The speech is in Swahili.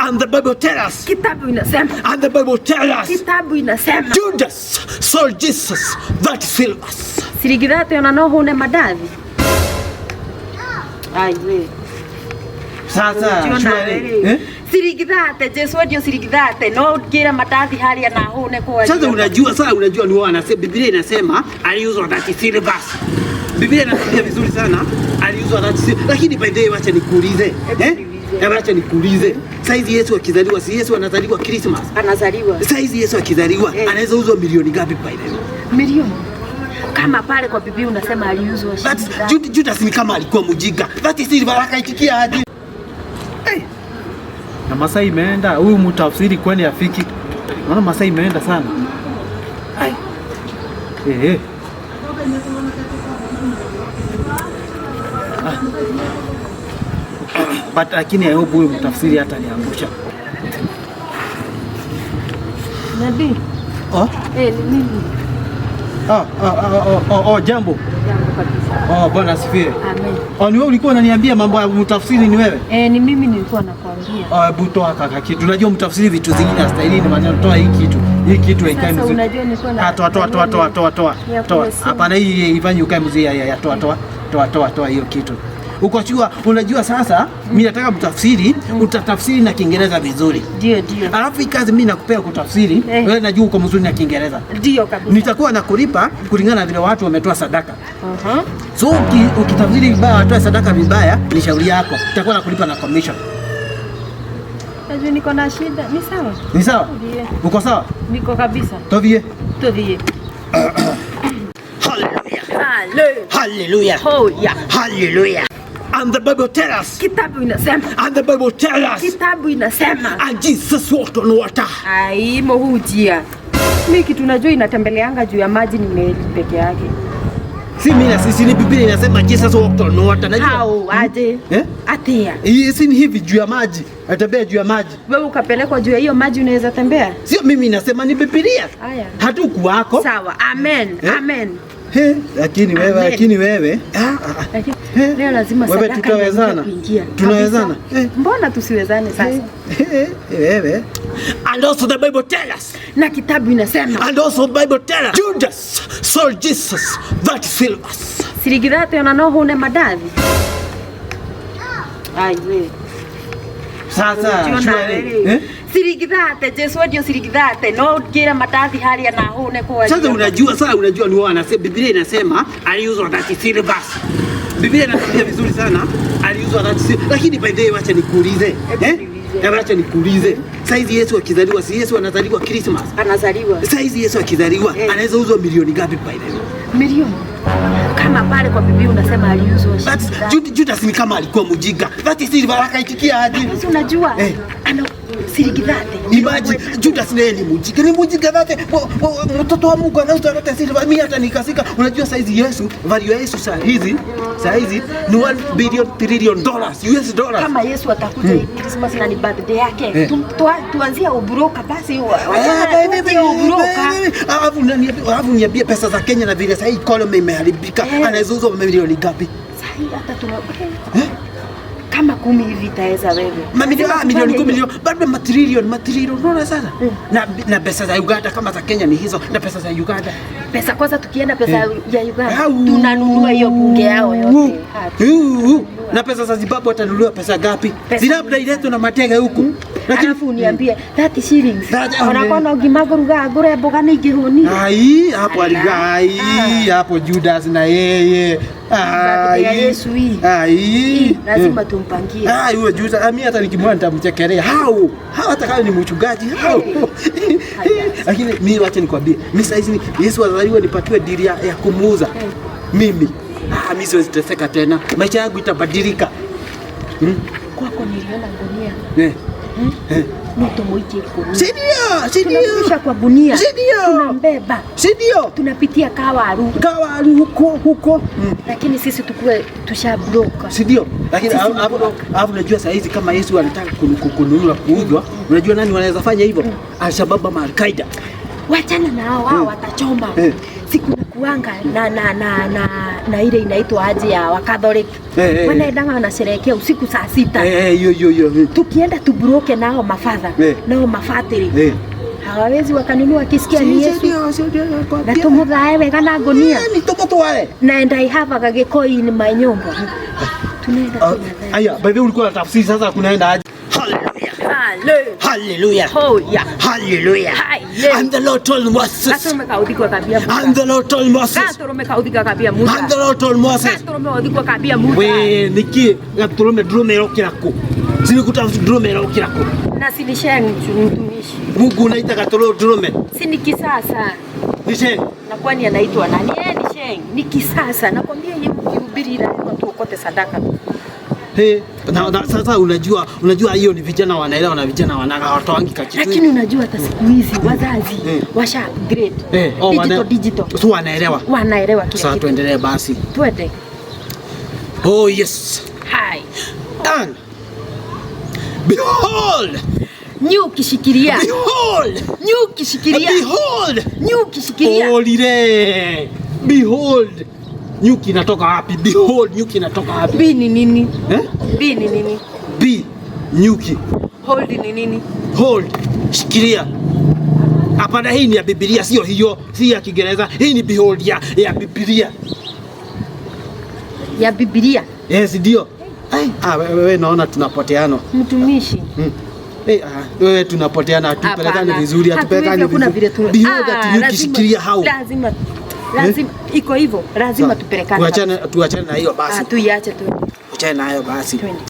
And the Bible tells us. Kitabu inasema. And the Bible tells us. Kitabu inasema. Judas sold Jesus that silvers. Sirigidate ona hune madadi. Ai we. Sasa sirigidate Yesu ndio sirigidate no gira madadi hali na hune kwa. Sasa unajua ni wanasema Biblia inasema aliuzwa that silvers. Biblia inasema vizuri sana aliuzwa that silvers. Lakini by the way wacha nikuulize. Wacha nikuulize. Saizi Yesu akizaliwa, si Yesu anazaliwa Christmas? Anazaliwa. Saizi Yesu akizaliwa anaweza uzwa milioni ngapi by the way? Milioni. Kama pale kwa Biblia unasema aliuzwa shilingi. Judas ni kama alikuwa mjinga. That is silver akaitikia aje. Na masaa imeenda, huyu mtafsiri kwani afiki. Naona masaa imeenda sana. But lakini I hope huyu mtafsiri hata niangusha. Nabii. Ni mimi. Jambo. Jambo kabisa. Bwana asifiwe. Amen. Ni wewe ulikuwa unaniambia mambo ya mtafsiri ni wewe? Ni mimi nilikuwa nakwambia. Hebu toa kaka kitu. Unajua mtafsiri vitu zingine hastahili, maneno toa hii kitu. Hii kitu haikai mzuri. Sasa unajua nilikuwa na toa. Hapana hii ifanye ukae mzuri ya toa hiyo kitu. Unajua sasa mimi nataka mtafsiri, utatafsiri na Kiingereza vizuri. Ndio. Alafu kazi mimi nakupea kutafsiri, wewe najua uko mzuri na Kiingereza. Ndio kabisa. Nitakuwa nakulipa kulingana na vile watu wametoa sadaka. So ukitafsiri vibaya watoa sadaka vibaya, ni shauri yako. Nitakuwa nakulipa na commission. Najua niko na shida. Ni sawa? Ni sawa? Uko sawa? Niko kabisa. Tovie. Hallelujah. Hallelujah. And the Bible tells us. Kitabu inasema. And the Bible tells us. Kitabu inasema. And Jesus walked on water. Ai mohujia. Mimi kitu najua inatembeleanga juu ya maji ni meli peke yake. Si mimi na sisi ni Biblia inasema Jesus walked on water. Najua. Aje? Atia. Si ni hivi juu ya maji. Atembea juu ya maji. Wewe ukapelekwa juu ya hiyo maji unaweza tembea? Sio mimi nasema ni Biblia. Haya. Hatukuwako. Sawa. Amen. Lakini wewe leo lazima sadaka. Wewe tutawezana. Tunawezana. Mbona tusiwezane sasa? Wewe. And also the Bible tells us. Na kitabu inasema. And also the Bible tells us. Judas sold Jesus that silvers. Sirigidate ona hune madadi. Ai we. Sasa sirigidate Yesu ndio sirigidate no gira madadi hali na hune kwa. Sasa unajua ni wanasema Biblia inasema aliuzwa that silvers. Biblia inasema vizuri sana aliuzwa that silvers. Lakini by the way wacha nikuulize. Wacha nikuulize. Saizi Yesu akizaliwa, si Yesu anazaliwa Christmas? Anazaliwa. Saizi Yesu akizaliwa anaweza uzwa milioni ngapi by the way? Milioni. Kama pale kwa Biblia unasema aliuzwa shilingi. Judas ni kama alikuwa mjinga. That is silver akaitikia aje. Sasa unajua ana sirigidate. Imagine Judas naye ni mjinga dhate. Mtoto wa Mungu anauza hata silver. Mimi hata nikasika. Unajua saizi Yesu, value ya Yesu saa hizi ni $1 billion US dollars. Kama Yesu atakuja Christmas na ni birthday yake, tuanzie uburoka basi. Alafu niambie pesa za Kenya na vile sasa economy imeharibika. Anaweza uza milioni ngapi? Sasa hata tuna kama 10 hivi itaweza wewe. Milioni 10 bado matrilioni unaona sasa. Na pesa za Uganda kama za Kenya ni hizo, na pesa za Uganda. Pesa kwanza tukienda pesa ya Uganda tunanunua hiyo bunge yao yote. Na pesa za Zimbabwe watanunuliwa pesa ngapi? Labda iletwe na matega huko. Alafu uniambie 30 shillings. Unakono gimaguruga gore boga ni gihuni. Hapo aligai. Hapo Judas na yeye. Yesu hii. Lazima tumpangie. Huyo Judas mimi hata nikimwona nitamchekelea. Hata kama ni mchungaji. Lakini mimi wacha nikwambie. Mimi saizi Yesu azaliwa nipatiwe dili ya kumuuza. Mimi siwezi teseka tena. Maisha yangu itabadilika. Kwako niliona gunia. Moto mwiki kwa. Sindio. Tunarudisha kwa gunia. Tunambeba. Sindio. Tunapitia kawaru huko. Lakini sisi tukue tushabroka. Sindio. Lakini hapo unajua saa hizi kama Yesu anataka kununua kuuzwa, unajua nani wanaweza fanya hivyo? Al-Shabaab ama Al-Qaeda. Wachana na hao watachoma. Siku na kuanga na na ile inaitwa aje ya Wakatholiki. Wanaenda wanasherehekea usiku saa 6. Hiyo. Tukienda tubroke nao mafadha, nao mafatiri. Hawawezi wakanunua kisikia ni Yesu. Na tumuthae wega na ngonia. Ni tumutware. Naenda ihava gagikoi ni manyomba. Tunaenda. Aya, by the way ulikuwa na tafsiri sasa kunaenda aje? Hallelujah. Hallelujah. And the Lord told Moses. And the Lord told Moses. And the Lord told Moses. We niki gaturume drumero kirako. Sinikuta drumero kirako. Na sinishenga mtumishi. Mungu unaita gaturume drume. Si ni kisasa. Nishenga. Na kwani anaitwa nani? Nishenga. Ni kisasa. Nakwambia MHUBIRI ila watu wote sadaka. Na sasa unajua hiyo ni vijana wanaelewa na vijana watoangi kakitu. Lakini unajua hata siku hizi wazazi washa upgrade. Digital. So wanaelewa. Wanaelewa kile. Sasa tuendelee basi. Twende. Oh yes. Hai. And behold. Nyuki shikilia. Behold. Nyuki shikilia. Behold. Nyuki shikilia. Olire. Behold. Nyuki inatoka wapi? Behold, nyuki inatoka wapi? B ni nini? B ni nini? B, nyuki. Hold ni nini? Hold, shikilia. Hapana, hii ni ya Biblia, sio hiyo, si ya Kiingereza. Hii ni behold ya Biblia. Ya Biblia? Yes, ndio. Wewe naona tunapoteana. Mtumishi. Wewe tunapoteana, tupelekane vizuri, tupelekane vizuri. Behold, nyuki shikilia hao. Lazima iko hivyo, lazima tupelekane. Tuachane na hiyo basi. Tuiache tu. Tuachane nayo basi.